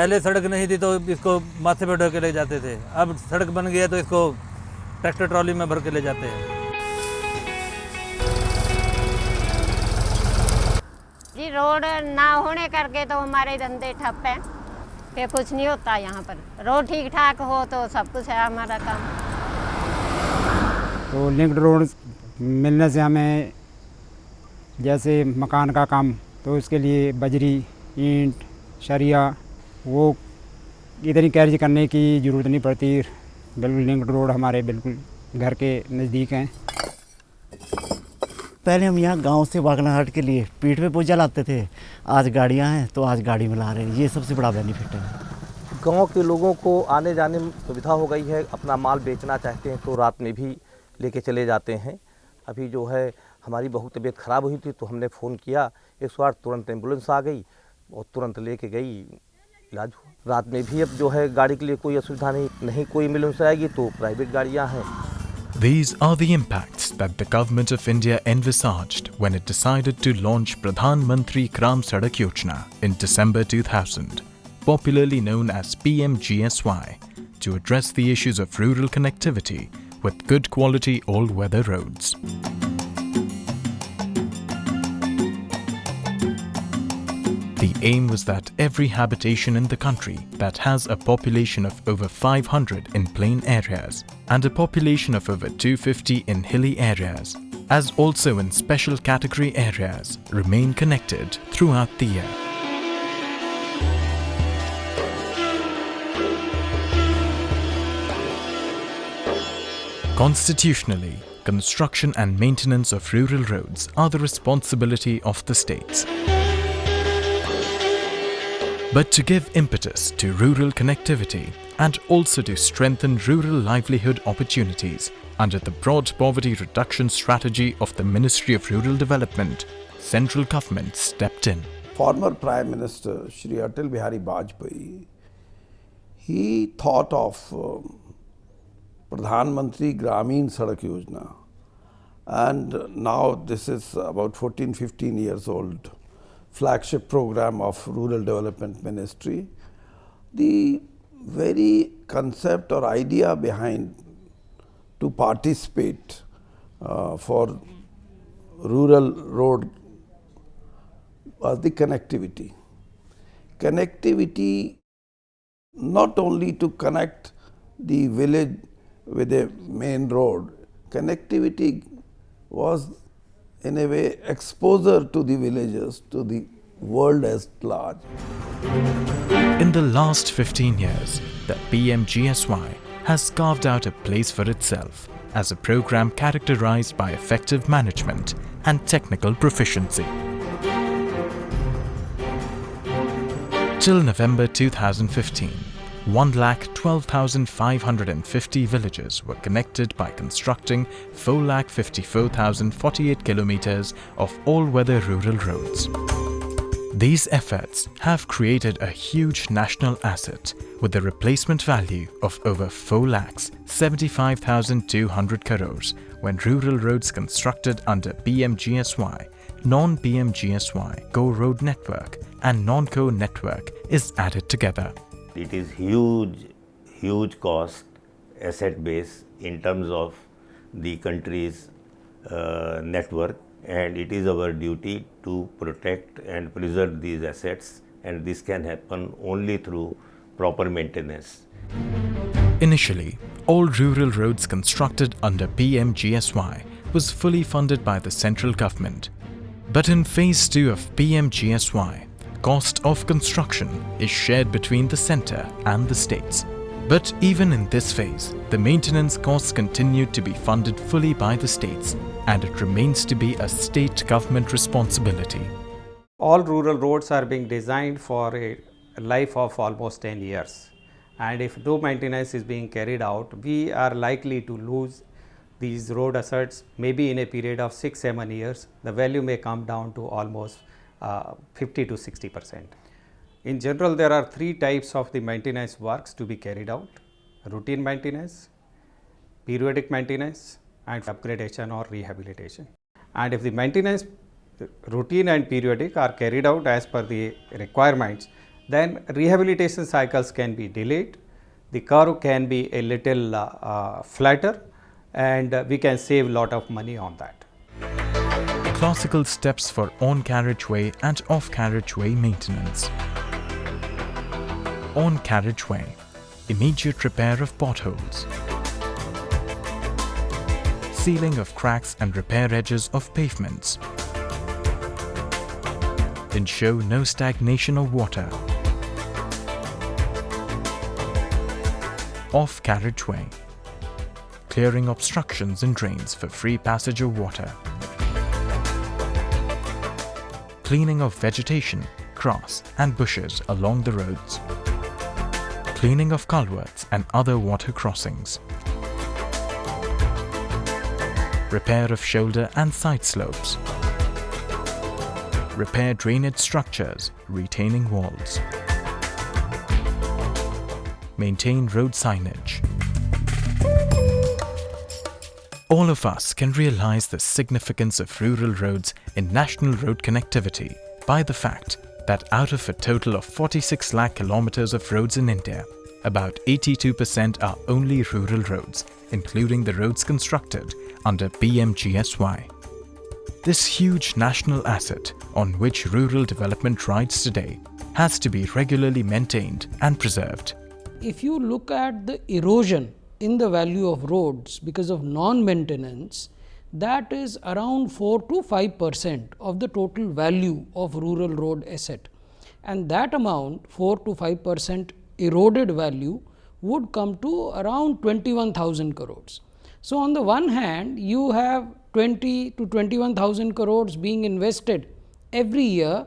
पहले सड़क नहीं थी तो इसको माथे पे ढो के ले जाते थे, अब सड़क बन गई है तो इसको ट्रैक्टर ट्रॉली में भर के ले जाते हैं। जी रोड ना होने करके तो हमारे धंधे ठप हैं, फिर कुछ नहीं होता यहाँ पर। रोड ठीक ठाक हो तो सब कुछ है हमारा काम। तो लिंक्ड रोड मिलने से हमें जैसे मकान का काम, तो उसके लिए बजरी, ईंट, सरिया वो इधर ही कैरी करने की ज़रूरत नहीं पड़ती। बिल्कुल लिंक्ड रोड हमारे बिल्कुल घर के नज़दीक हैं। पहले हम यहाँ गांव से बागनाहट के लिए पीठ पे बोझा लाते थे, आज गाड़ियाँ हैं तो आज गाड़ी में ला रहे हैं। ये सबसे बड़ा बेनिफिट है। गांव के लोगों को आने जाने में सुविधा हो गई है, अपना माल बेचना चाहते हैं तो रात में भी लेके चले जाते हैं। अभी जो है हमारी बहुत तबीयत ख़राब हुई थी तो हमने फ़ोन किया, 108 तुरंत एम्बुलेंस आ गई और तुरंत लेके गई, इलाज हुआ। रात में भी अब जो है गाड़ी के लिए कोई असुविधा नहीं कोई एम्बुलेंस आएगी तो प्राइवेट गाड़ियाँ हैं। These are the impacts that the Government of India envisaged when it decided to launch Pradhan Mantri Gram Sadak Yojana in December 2000, popularly known as PMGSY, to address the issues of rural connectivity with good quality all-weather roads. The aim was that every habitation in the country that has a population of over 500 in plain areas and a population of over 250 in hilly areas, as also in special category areas, remain connected throughout the year. Constitutionally, construction and maintenance of rural roads are the responsibility of the states. But to give impetus to rural connectivity and also to strengthen rural livelihood opportunities under the broad poverty reduction strategy of the Ministry of Rural Development, central government stepped in. Former Prime Minister Shri Atal Bihari Vajpayee, he thought of Pradhan Mantri Gramin Sadak Yojana, and now this is about 14-15 years old flagship program of Rural Development Ministry. The very concept or idea behind to participate for rural road was the connectivity. Connectivity not only to connect the village with a main road, connectivity was in a way exposure to the villagers, to the world as large. In the last 15 years, the PMGSY has carved out a place for itself as a program characterized by effective management and technical proficiency. Till November 2015, 1,12,550 villages were connected by constructing 4,54,048 kilometers of all-weather rural roads. These efforts have created a huge national asset with a replacement value of over 4,75,200 crores when rural roads constructed under PMGSY, non-PMGSY, Go Road Network and non-Go Network is added together. It is huge cost, asset base in terms of the country's network, and it is our duty to protect and preserve these assets, and this can happen only through proper maintenance. Initially, all rural roads constructed under PMGSY was fully funded by the central government. But in phase 2 of PMGSY, cost of construction is shared between the centre and the states. But even in this phase, the maintenance costs continue to be funded fully by the states, and it remains to be a state government responsibility. All rural roads are being designed for a life of almost 10 years. And if no maintenance is being carried out, we are likely to lose these road assets maybe in a period of 6-7 years. The value may come down to almost 50 to 60%. In general, there are 3 types of the maintenance works to be carried out: routine maintenance, periodic maintenance, and upgradation or rehabilitation. And if the maintenance routine and periodic are carried out as per the requirements, then rehabilitation cycles can be delayed, the curve can be a little flatter, and we can save a lot of money on that. Classical steps for on-carriageway and off-carriageway maintenance. On-carriageway, immediate repair of potholes, sealing of cracks and repair edges of pavements, ensure no stagnation of water. Off-carriageway, clearing obstructions in drains for free passage of water, cleaning of vegetation, grass and bushes along the roads, cleaning of culverts and other water crossings, repair of shoulder and side slopes, repair drainage structures, retaining walls, maintain road signage. All of us can realize the significance of rural roads in national road connectivity by the fact that out of a total of 46 lakh kilometers of roads in India, about 82% are only rural roads, including the roads constructed under PMGSY. This huge national asset on which rural development rides today has to be regularly maintained and preserved. If you look at the erosion in the value of roads because of non-maintenance, that is around 4 to 5% of the total value of rural road asset, and that amount 4 to 5% eroded value would come to around 21,000 crores. So, on the one hand you have 20 to 21,000 crores being invested every year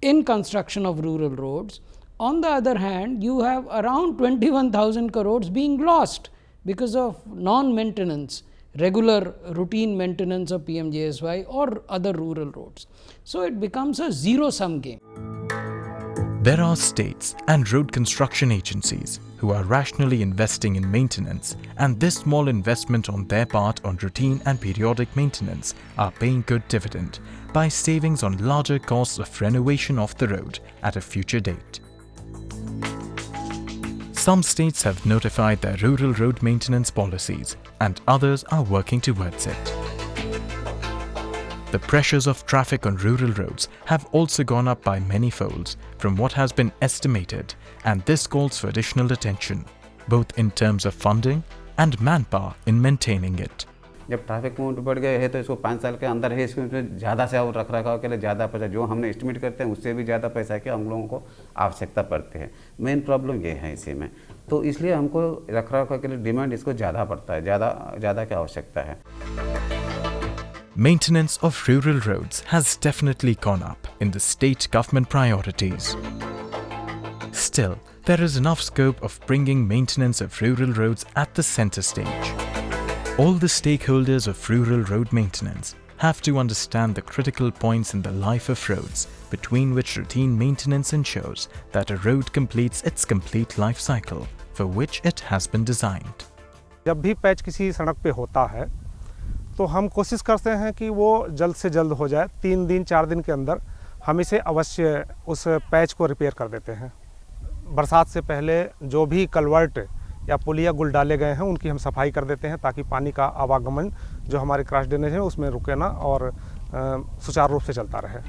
in construction of rural roads. On the other hand, you have around 21,000 crores being lost because of non-maintenance, regular routine maintenance of PMGSY or other rural roads. So, it becomes a zero-sum game. There are states and road construction agencies who are rationally investing in maintenance, and this small investment on their part on routine and periodic maintenance are paying good dividend by savings on larger costs of renovation of the road at a future date. Some states have notified their rural road maintenance policies and others are working towards it. The pressures of traffic on rural roads have also gone up by many folds from what has been estimated, and this calls for additional attention, both in terms of funding and manpower in maintaining it. जब traffic count बढ़ गए है तो इसको 5 साल के अंदर है, इसमें ज़्यादा से और रख रखाव के लिए ज़्यादा पैसा जो हमने एस्टिमेट करते हैं उससे भी ज़्यादा पैसा की हम लोगों को आवश्यकता पड़ती है। मेन प्रॉब्लम ये है इसी में, तो इसलिए हमको रख रखाव के लिए डिमांड इसको ज़्यादा पड़ता है, ज़्यादा की आवश्यकता है। Maintenance of rural roads has definitely gone up in the state government priorities. Still, there is enough scope of bringing maintenance of rural roads at the center stage. All the stakeholders of rural road maintenance have to understand the critical points in the life of roads between which routine maintenance ensures that a road completes its complete life cycle for which it has been designed. जब भी patch किसी सड़क पे होता है तो हम कोशिश करते हैं कि वो जल्द से जल्द हो जाए। 3 दिन 4 दिन के अंदर हम इसे अवश्य उस पैच को रिपेयर कर देते हैं। बरसात से पहले जो भी कलवर्ट या पुलिया गुल डाले गए हैं उनकी हम सफाई कर देते हैं ताकि पानी का आवागमन जो हमारे क्रॉस ड्रेनेज है उसमें रुके ना और सुचारू रूप से चलता रहे।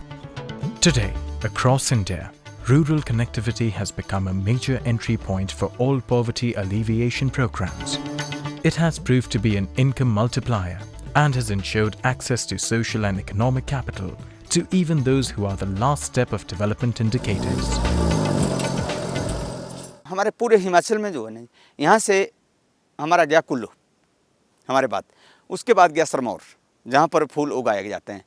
Today, across India, rural connectivity has become a major entry point for all poverty alleviation programs. It has proved to be an income multiplier and has ensured access to social and economic capital to even those who are the last step of development indicators. हमारे पूरे हिमाचल में जो है ना, यहाँ से हमारा गया कुल्लू हमारे बाद, उसके बाद गया सिरमौर जहाँ पर फूल उगाए जाते हैं।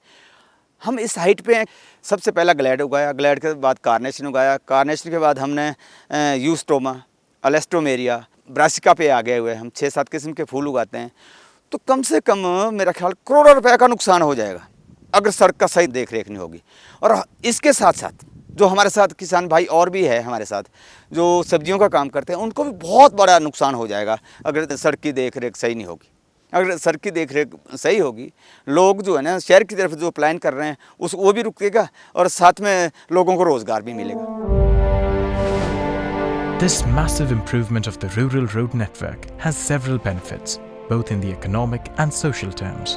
हम इस हाइट पे हैं। सबसे पहला ग्लैड उगाया, ग्लैड के बाद कार्नेशन उगाया, कार्नेशन के बाद हमने यूस्टोमा, एलेस्टोमेरिया, ब्रासिका पे आ गए हुए हम 6-7 किस्म के फूल उगाते हैं। तो कम से कम मेरा ख्याल करोड़ों रुपए का नुकसान हो जाएगा अगर सड़क का सही देख रेख नहीं होगी। और इसके साथ साथ जो हमारे साथ किसान भाई और भी है हमारे साथ जो सब्जियों का काम करते हैं उनको भी बहुत बड़ा नुकसान हो जाएगा अगर सड़क की देख रेख सही नहीं होगी। अगर सड़क की देख रेख सही होगी, लोग जो है ना शहर की तरफ जो प्लान कर रहे हैं वो भी रुकेगा और साथ में लोगों को रोज़गार भी मिलेगा। This massive improvement of the rural road network has several benefits, both in the economic and social terms.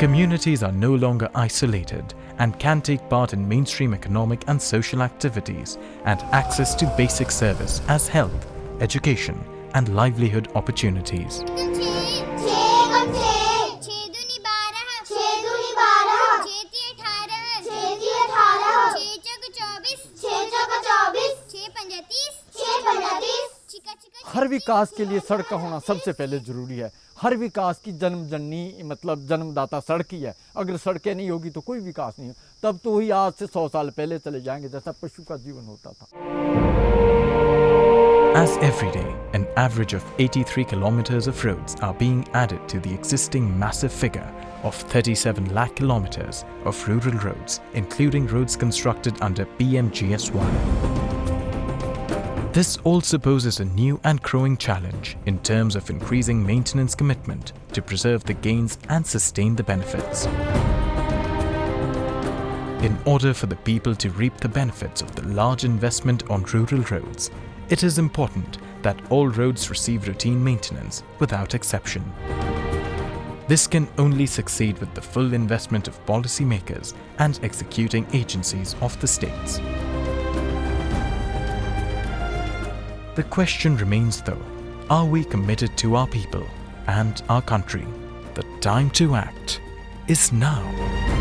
Communities are no longer isolated and can take part in mainstream economic and social activities and access to basic service as health, education, and livelihood opportunities. हर विकास के लिए सड़क का होना सबसे पहले ज़रूरी है। हर विकास की जन्म जननी मतलब जन्मदाता सड़क ही है। अगर सड़कें नहीं होगी तो कोई विकास नहीं है। तब तो वही आज से 100 साल पहले चले जाएंगे जैसा पशु का जीवन होता था। As every day, an average of 83 kilometers of roads are being added to the existing massive figure of 37 lakh kilometers of rural roads, including roads constructed under PMGS1. This also poses a new and growing challenge in terms of increasing maintenance commitment to preserve the gains and sustain the benefits. In order for the people to reap the benefits of the large investment on rural roads, it is important that all roads receive routine maintenance without exception. This can only succeed with the full investment of policymakers and executing agencies of the states. The question remains though, are we committed to our people and our country? The time to act is now.